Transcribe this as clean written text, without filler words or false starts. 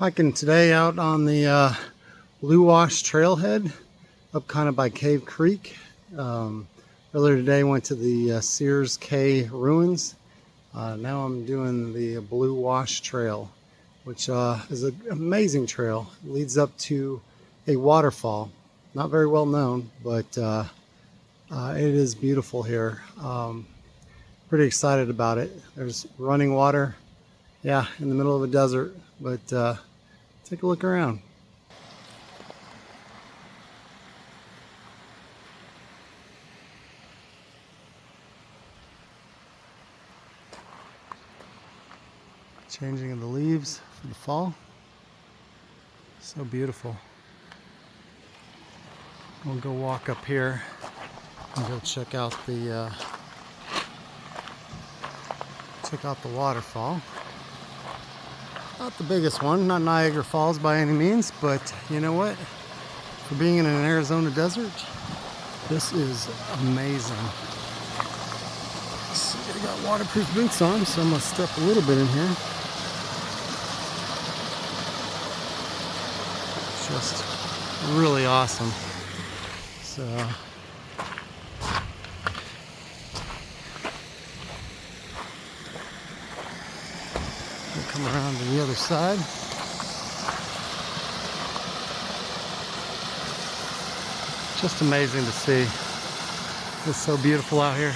Hiking today out on the Blue Wash trailhead up kind of by Cave Creek. Earlier today went to the Sears Cay ruins. Now I'm doing the Blue Wash Trail, which is an amazing trail. It leads up to a waterfall. Not very well known, but it is beautiful here. Pretty excited about it. There's running water, yeah, in the middle of a desert, but take a look around. Changing of the leaves for the fall. So beautiful. We'll go walk up here and go check out the waterfall. Not the biggest one, not Niagara Falls by any means, but you know what? For being in an Arizona desert, this is amazing. See, I got waterproof boots on, so I'm gonna step a little bit in here. Just really awesome. So we'll come around to the other side. Just amazing to see. It's so beautiful out here.